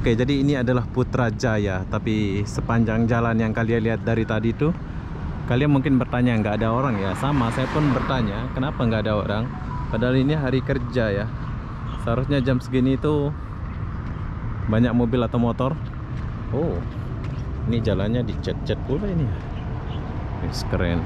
Oke, jadi ini adalah Putrajaya. Tapi sepanjang jalan yang kalian lihat dari tadi tuh, kalian mungkin bertanya nggak ada orang ya. Sama, saya pun bertanya kenapa nggak ada orang. Padahal ini hari kerja ya. Seharusnya jam segini itu banyak mobil atau motor. Oh, ini jalannya dicat-cat pula ini. Keren.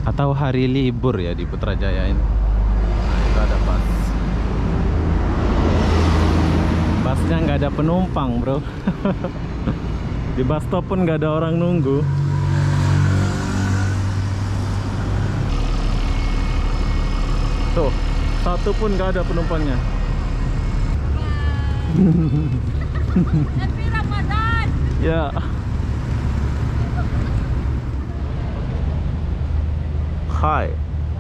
Atau hari libur ya di Putrajaya ini. Nah, itu ada bus. Busnya nggak ada penumpang, bro. Di bus stop pun nggak ada orang nunggu. Tuh, satu pun nggak ada penumpangnya. Happy Ramadan. Ya. Hai,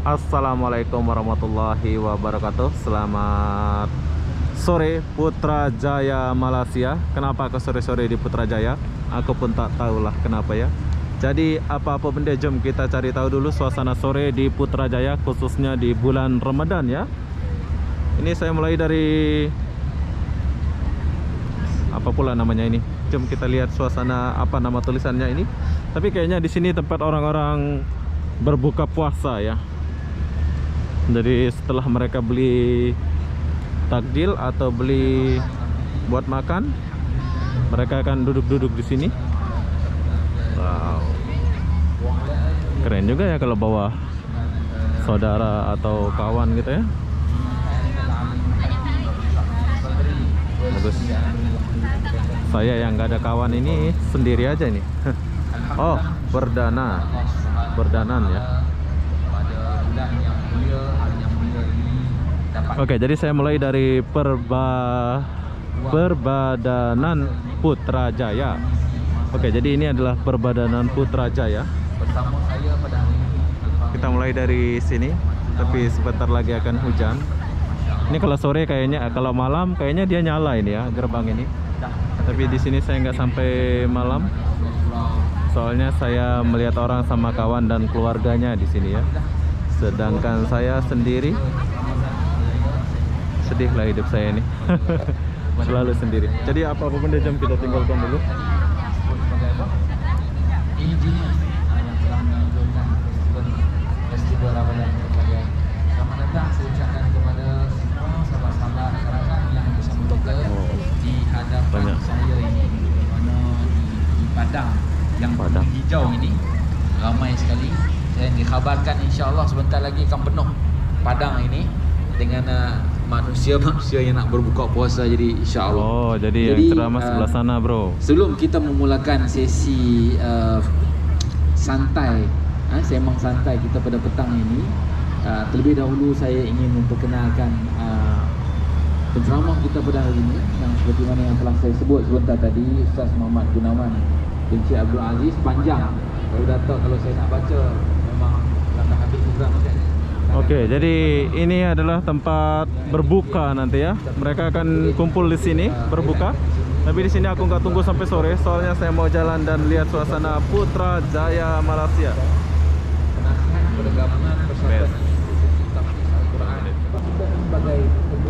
assalamualaikum warahmatullahi wabarakatuh. Selamat sore Putrajaya Malaysia. Kenapa ke sore-sore di Putrajaya? Aku pun tak tahulah kenapa ya. Jadi apa-apa benda, jom kita cari tahu dulu suasana sore di Putrajaya, khususnya di bulan Ramadan ya. Ini saya mulai dari apa pula namanya ini. Jom kita lihat suasana, apa nama tulisannya ini. Tapi kayaknya di sini tempat orang-orang berbuka puasa ya. Jadi setelah mereka beli takjil atau beli buat makan, mereka akan duduk-duduk di sini. Wow, keren juga ya kalau bawa saudara atau kawan gitu ya. Bagus. Saya yang nggak ada kawan ini sendiri aja nih. Oh, berdanan ya. Oke, jadi saya mulai dari Perbadanan Putrajaya. Oke, jadi ini adalah Perbadanan Putrajaya. Kita mulai dari sini, tapi sebentar lagi akan hujan. Ini kalau sore kayaknya, kalau malam kayaknya dia nyala ini ya, gerbang ini. Tapi di sini saya nggak sampai malam. Soalnya saya melihat orang sama kawan dan keluarganya di sini ya. Sedangkan saya sendiri. Sedih lah hidup saya ini. Selalu sendiri. Jadi apa benda jam kita tinggalkan dulu. Festival Ramadan berbagai. Selamat datang saya ucapkan kepada semua sahabat-sahabat masyarakat yang bersama kita di hadapan saya ini, mana di Padang yang hijau ini ramai sekali. Dan dikhabarkan insya-Allah sebentar lagi akan penuh Padang ini dengan manusia-manusia yang nak berbuka puasa, jadi insya-Allah. Oh, jadi yang ceramah sebelah sana, bro. Sebelum kita memulakan sesi santai, sembang santai kita pada petang ini, terlebih dahulu saya ingin memperkenalkan penceramah kita pada hari ini, yang seperti mana yang telah saya sebut sebentar tadi, Ustaz Muhammad Gunawan bin Syekh Abdul Aziz. Panjang kalau data, kalau saya nak baca memang tak habis program kan. Oke, jadi ini adalah tempat berbuka nanti ya. Mereka akan kumpul di sini berbuka. Tapi di sini aku nggak tunggu sampai sore, soalnya saya mau jalan dan lihat suasana Putrajaya Malaysia.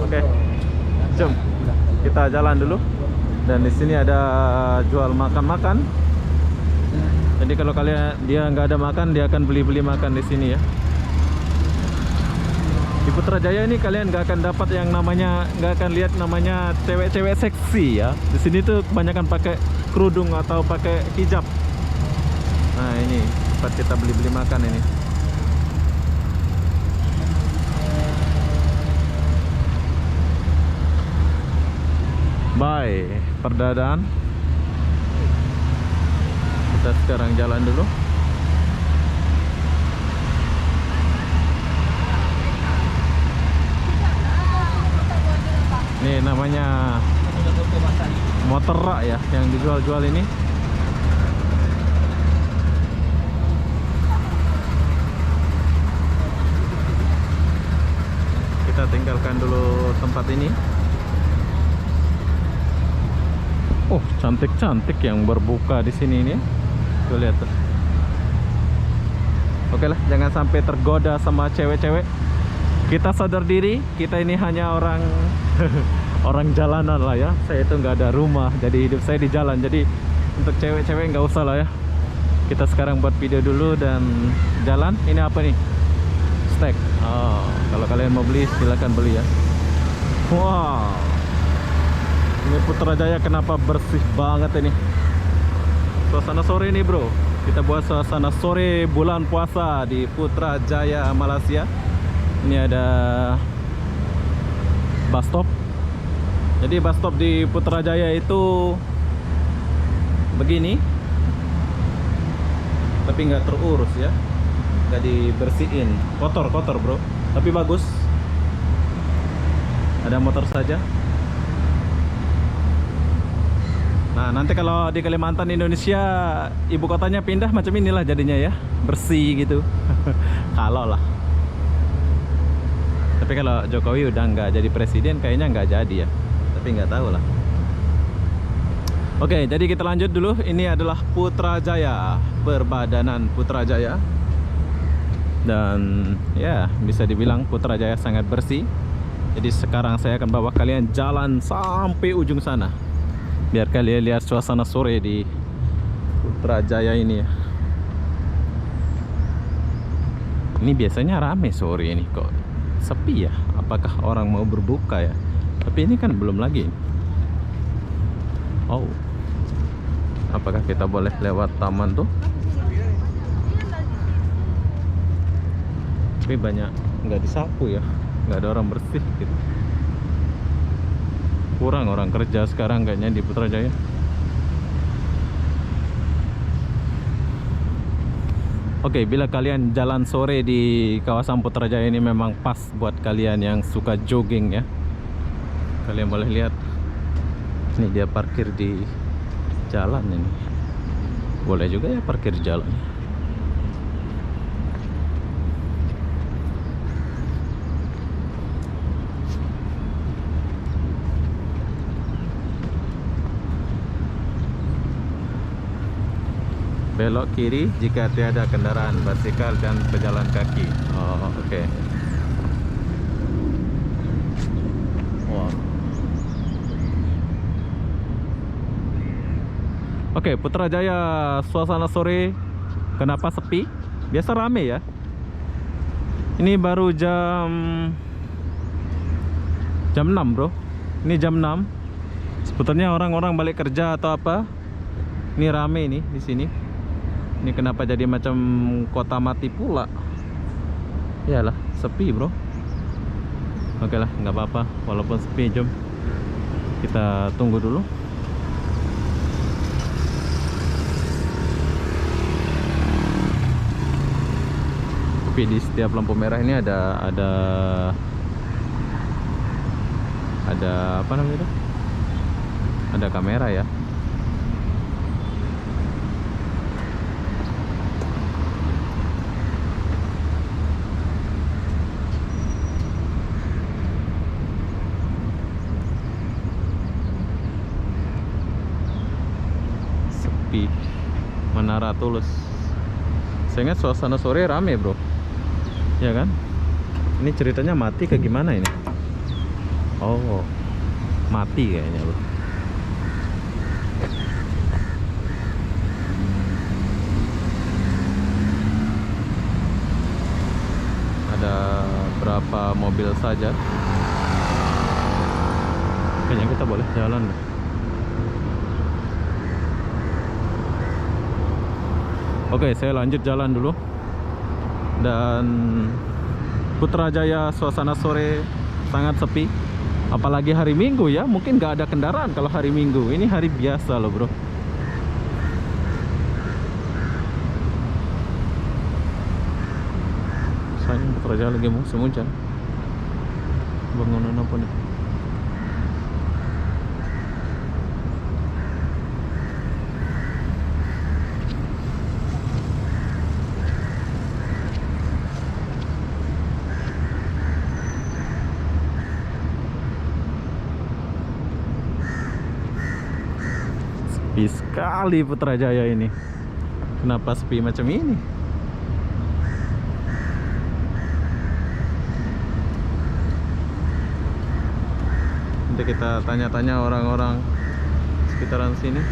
Oke, jom kita jalan dulu. Dan di sini ada jual makan-makan. Jadi kalau dia nggak ada makan, dia akan beli-beli makan di sini ya. Di Putrajaya ini kalian nggak akan dapat yang namanya, nggak akan lihat namanya cewek-cewek seksi ya. Di sini tuh kebanyakan pakai kerudung atau pakai hijab. Nah ini tempat kita beli-beli makan ini. Bye, Perdadaan. Kita sekarang jalan dulu. Ini namanya motor rak ya yang dijual-jual ini. Kita tinggalkan dulu tempat ini. Oh, cantik-cantik yang berbuka di sini ini. Tuh lihat tuh. Oke lah, jangan sampai tergoda sama cewek-cewek. Kita sadar diri, kita ini hanya orang orang jalanan lah ya. Saya itu nggak ada rumah, jadi hidup saya di jalan. Jadi untuk cewek-cewek nggak usah lah ya. Kita sekarang buat video dulu dan jalan. Ini apa nih? Steak. Oh, kalau kalian mau beli silahkan beli ya. Wow, ini Putrajaya kenapa bersih banget ini. Suasana sore nih bro. Kita buat suasana sore bulan puasa di Putrajaya, Malaysia. Ini ada bus stop. Jadi bus stop di Putrajaya itu begini, tapi nggak terurus ya, nggak dibersihin, kotor bro, tapi bagus. Ada motor saja. Nah nanti kalau di Kalimantan Indonesia ibu kotanya pindah macam inilah jadinya ya, bersih gitu. Kalau lah. Tapi kalau Jokowi udah nggak jadi presiden kayaknya nggak jadi ya, tapi nggak tahu lah. Oke, jadi kita lanjut dulu. Ini adalah Putrajaya, perbadanan Putrajaya. Dan ya bisa dibilang Putrajaya sangat bersih. Jadi sekarang saya akan bawa kalian jalan sampai ujung sana, biar kalian lihat suasana sore di Putrajaya ini ya. Ini biasanya rame sore ini, kok sepi ya. Apakah orang mau berbuka ya? Tapi ini kan belum lagi. Oh, apakah kita boleh lewat taman tuh? Tapi banyak nggak disapu ya, nggak ada orang bersih gitu. Kurang orang kerja sekarang kayaknya di Putrajaya. Oke, bila kalian jalan sore di kawasan Putrajaya ini memang pas buat kalian yang suka jogging ya. Kalian boleh lihat, ini dia parkir di jalan ini. Boleh juga ya parkir di jalan. Belok kiri jika tiada kendaraan basikal dan pejalan kaki. Oh, oke. Wow. Oke, Putrajaya suasana sore kenapa sepi? Biasa rame ya. Ini baru jam 6 bro. Ini jam 6. Sebetulnya orang-orang balik kerja atau apa. Ini rame nih di sini. Ini kenapa jadi macam kota mati pula? Iyalah, sepi bro. Oke lah, nggak apa-apa. Walaupun sepi, jom kita tunggu dulu. Tapi di setiap lampu merah ini ada apa namanya itu? Ada kamera ya. Menara Tulus. Saya ingat suasana sore rame bro, ya kan? Ini ceritanya mati ke gimana ini? Oh, mati kayaknya bro. Ada berapa mobil saja? Kayaknya kita boleh jalan. Oke, saya lanjut jalan dulu. Dan Putrajaya suasana sore sangat sepi. Apalagi hari Minggu ya, mungkin nggak ada kendaraan kalau hari Minggu. Ini hari biasa loh bro. Sayang Putrajaya lagi musim hujan. Bangunan apa nih? Sepi sekali Putrajaya ini. Kenapa sepi macam ini? Nanti kita tanya-tanya orang-orang sekitaran sini.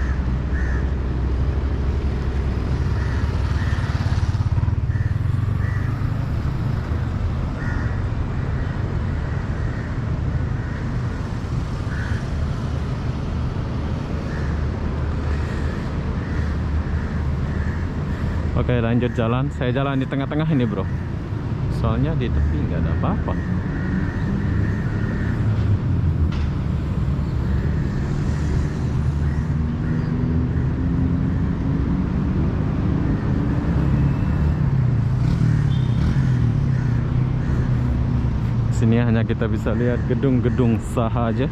Oke, lanjut jalan. Saya jalan di tengah-tengah ini, bro. Soalnya di tepi nggak ada apa-apa. Sini hanya kita bisa lihat gedung-gedung sahaja.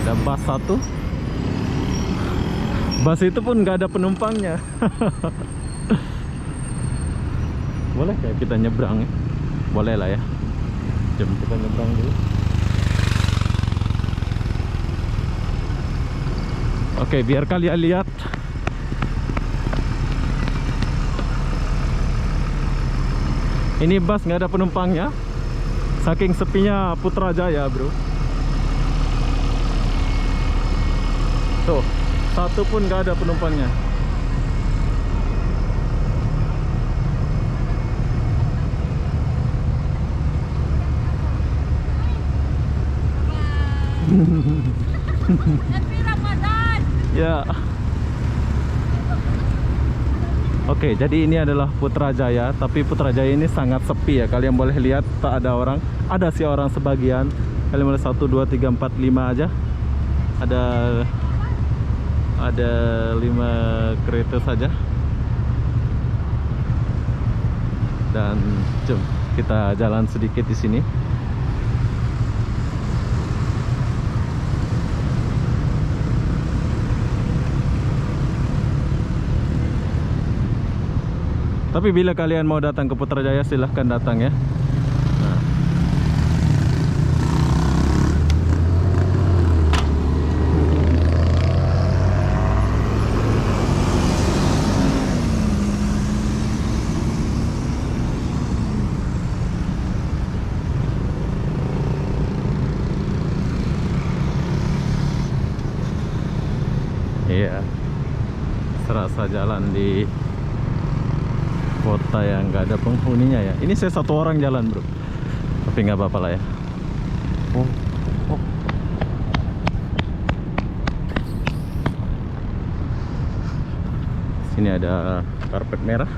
Ada bus satu. Bus itu pun nggak ada penumpangnya. Boleh kayak kita nyebrang ya? Boleh lah ya. Jom kita nyebrang dulu. Oke, biar kalian lihat. Ini bus nggak ada penumpangnya. Saking sepinya Putrajaya, bro. Tuh, satu pun nggak ada penumpangnya. Happy Ramadan. Ya. Oke, jadi ini adalah Putrajaya, tapi Putrajaya ini sangat sepi ya. Kalian boleh lihat tak ada orang. Ada sih orang sebagian. Kalian boleh 1, 2, 3, 4, 5 aja. Ada 5 kereta saja. Dan jom kita jalan sedikit di sini. Tapi bila kalian mau datang ke Putrajaya, silahkan datang ya. Nah. Iya, serasa jalan di kota yang nggak ada penghuninya ya. Ini saya satu orang jalan, bro, tapi nggak apa-apa lah ya. Oh. Sini ada karpet merah.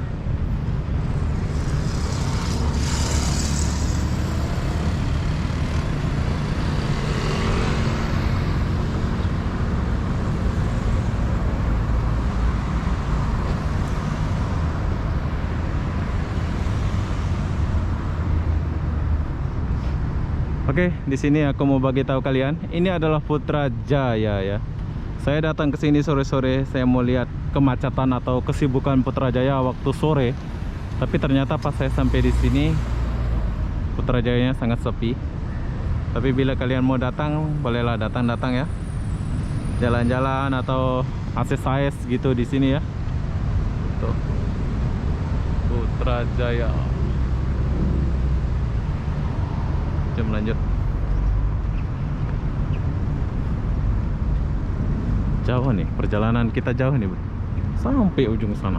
Oke, di sini aku mau bagi tahu kalian, ini adalah Putrajaya ya. Saya datang ke sini sore-sore, saya mau lihat kemacetan atau kesibukan Putrajaya waktu sore. Tapi ternyata pas saya sampai di sini, Putrajayanya sangat sepi. Tapi bila kalian mau datang, bolehlah datang-datang ya. Jalan-jalan atau akses gitu di sini ya. Tuh. Putrajaya. Jom lanjut. Jauh nih, perjalanan kita jauh nih, bro. Sampai ujung sana.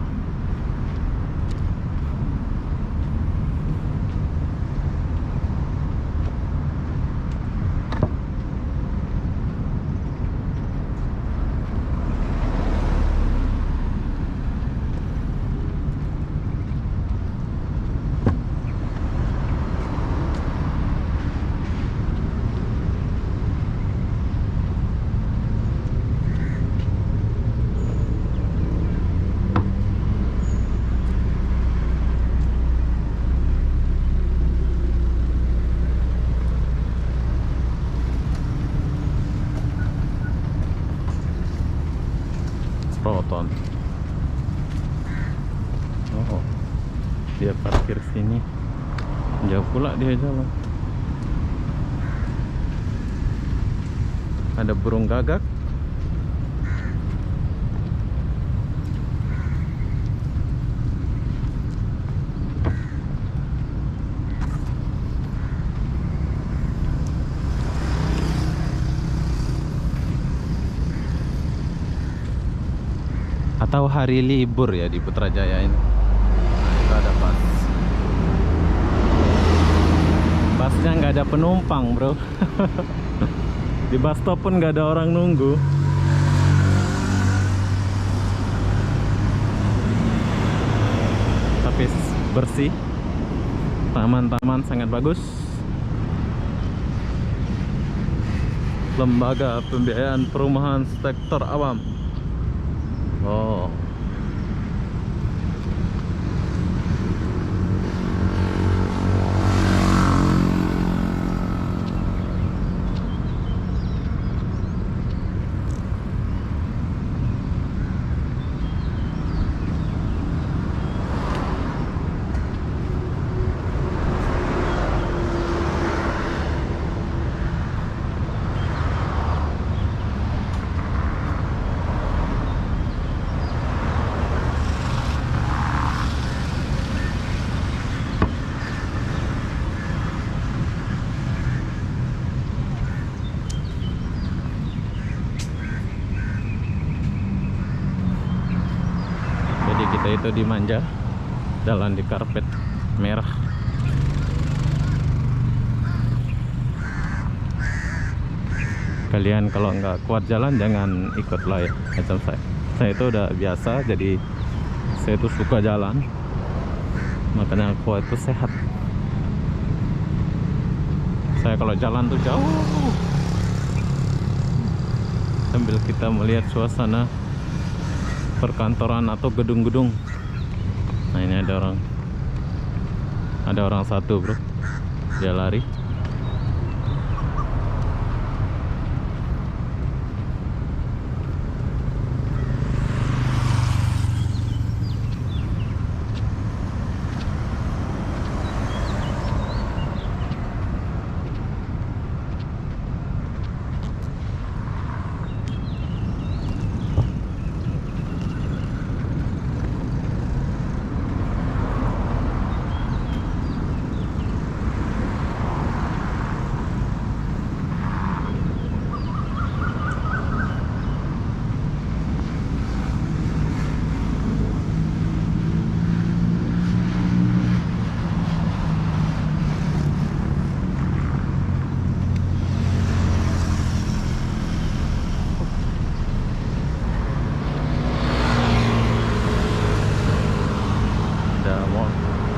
Proton. Oh, dia parkir sini. Jauh pula dia jalan. Ada burung gagak. Atau hari libur ya di Putrajaya ini. Nah, itu ada bus. Busnya nggak ada penumpang, bro. Di bus stop pun nggak ada orang nunggu. Tapi bersih. Taman-taman sangat bagus. Lembaga Pembiayaan Perumahan Sektor Awam. Oh. Jadi kita itu dimanja, jalan di karpet merah. Kalian kalau nggak kuat jalan jangan ikut lah ya, macam saya. Saya itu udah biasa, jadi saya itu suka jalan. Makanya kuat itu sehat. Saya kalau jalan tuh jauh, sambil kita melihat suasana perkantoran atau gedung-gedung. Nah, ini ada orang satu, bro, dia lari.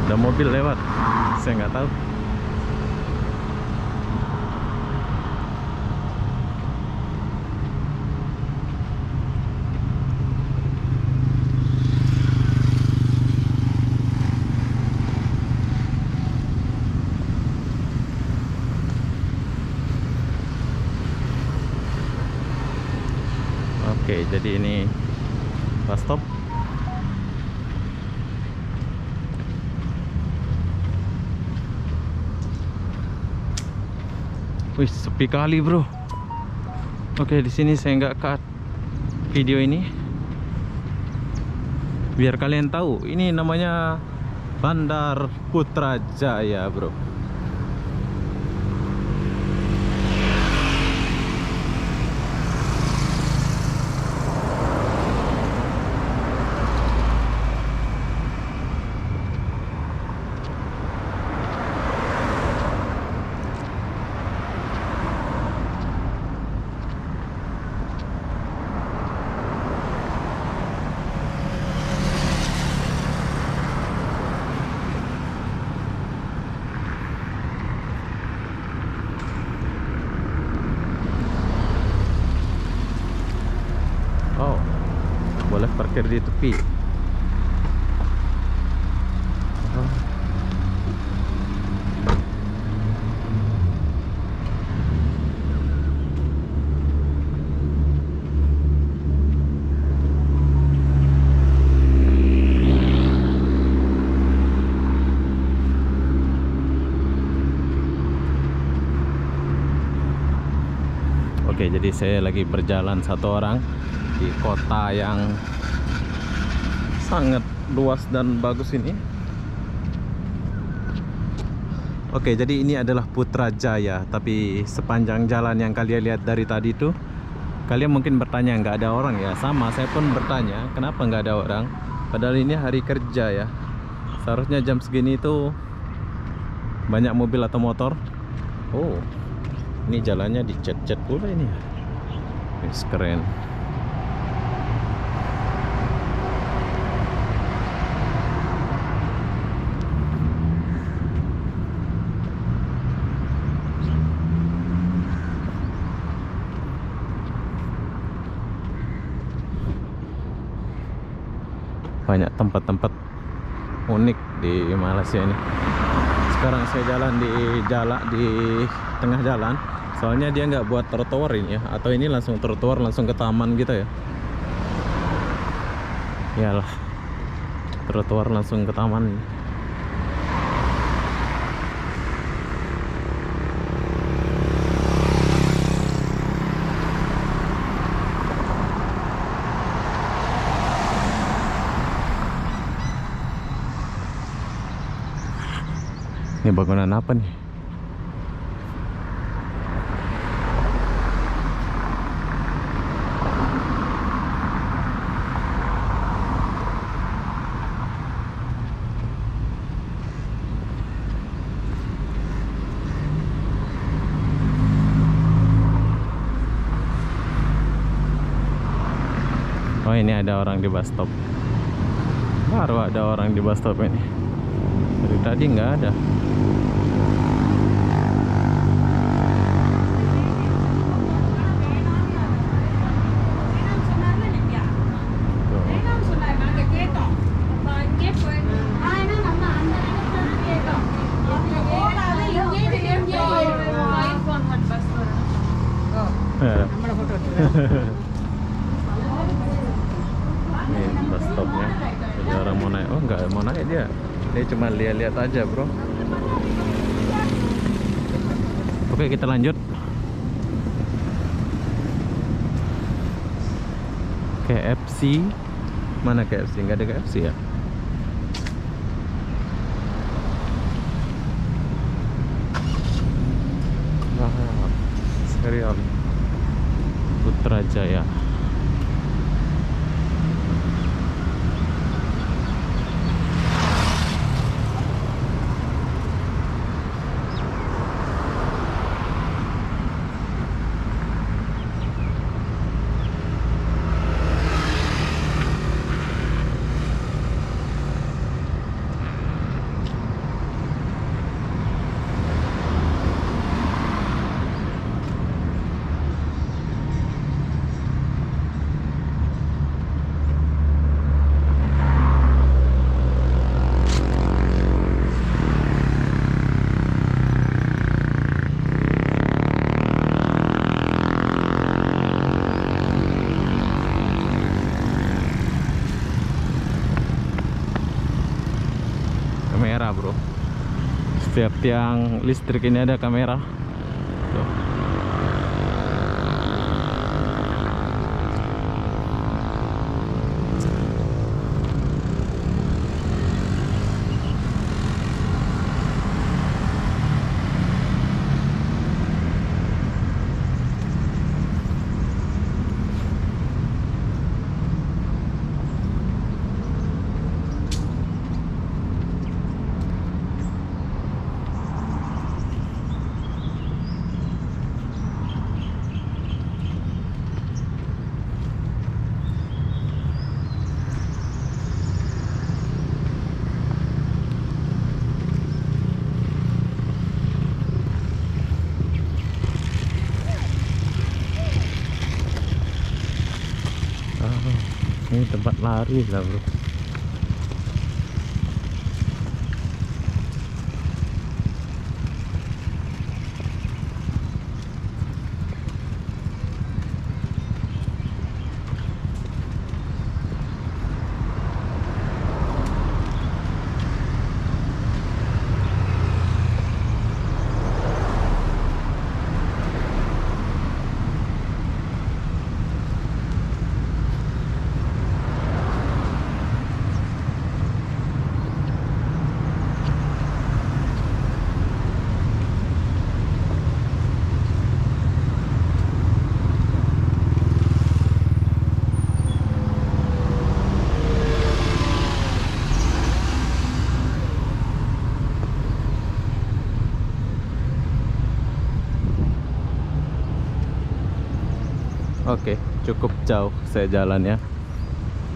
Ada mobil lewat, saya nggak tahu. Oke, jadi ini bus stop. Wih, sepi kali, bro. Oke, di sini saya nggak cut video ini, biar kalian tahu ini namanya Bandar Putrajaya, bro. Oh, boleh parkir di tepi. Oke, jadi Jadi saya lagi berjalan satu orang di kota yang sangat luas dan bagus ini. Oke, jadi ini adalah Putrajaya. Tapi sepanjang jalan yang kalian lihat dari tadi itu, kalian mungkin bertanya nggak ada orang ya. Sama, saya pun bertanya kenapa nggak ada orang. Padahal ini hari kerja ya. Seharusnya jam segini itu banyak mobil atau motor. Oh, ini jalannya dicat-cat pula ini. Keren. Banyak tempat-tempat unik di Malaysia ini. Sekarang saya jalan di tengah jalan. Soalnya dia nggak buat trotoar ini ya. Atau ini langsung trotoar langsung ke taman gitu ya. Iyalah, trotoar langsung ke taman. Ini bangunan apa nih? Oh, ini ada orang di bus stop. Baru ada orang di bus stop ini. Dari tadi nggak ada. Ini bus stopnya. Ada orang mau naik. Oh, nggak mau naik dia. Dia cuma lihat-lihat aja, bro. Oke, kita lanjut. KFC. Mana KFC? Nggak ada KFC ya? Wah, serial Putrajaya. Kamera, bro. Setiap tiang listrik ini ada kamera. Tuh. Ini tempat lari lah, bro. cukup jauh saya jalan ya.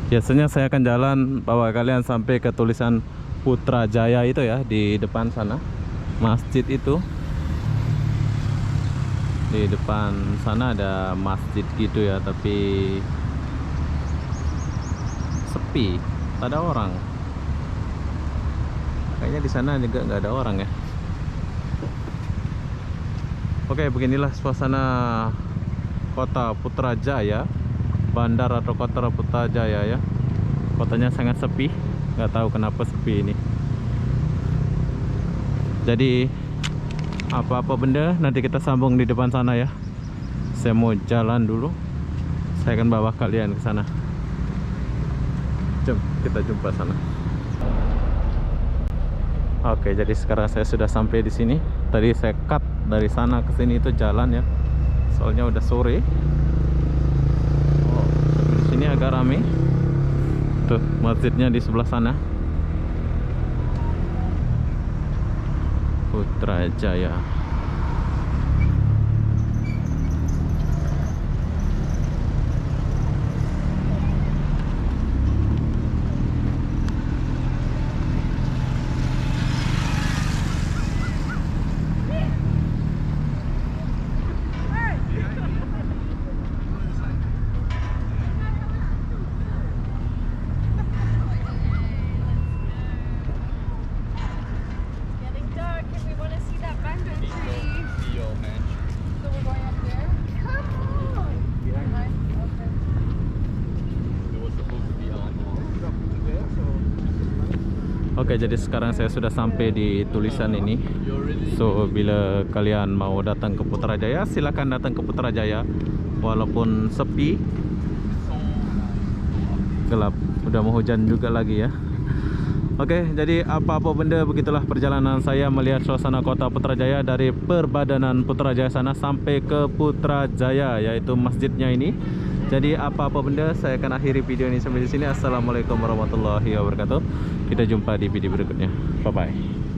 Biasanya saya akan jalan bawa kalian sampai ke tulisan Putrajaya itu ya, di depan sana. Masjid itu. Di depan sana ada masjid gitu ya, tapi sepi, tak ada orang. Kayaknya di sana juga nggak ada orang ya. Oke, beginilah suasana kota Putrajaya, bandar atau kota Putrajaya ya. Kotanya sangat sepi, nggak tahu kenapa sepi ini. Jadi apa-apa benda nanti kita sambung di depan sana ya. Saya mau jalan dulu, saya akan bawa kalian ke sana. Jom kita jumpa sana. Oke, jadi sekarang saya sudah sampai di sini. Tadi saya cut dari sana ke sini itu jalan ya, soalnya udah sore. Oh, tapi di sini agak rame. Tuh masjidnya di sebelah sana. Putrajaya. Getting dark and we want to see that mango tree. So we're going up there? Come on! Behind? Okay. Oke, jadi sekarang saya sudah sampai di tulisan ini. So, bila kalian mau datang ke Putrajaya, silakan datang ke Putrajaya. Walaupun sepi, gelap, udah mau hujan juga lagi ya. Oke, jadi apa-apa benda begitulah perjalanan saya melihat suasana kota Putrajaya dari Perbadanan Putrajaya sana sampai ke Putrajaya, yaitu masjidnya ini. Jadi apa-apa benda, saya akan akhiri video ini sampai di sini. Assalamualaikum warahmatullahi wabarakatuh. Kita jumpa di video berikutnya. Bye bye.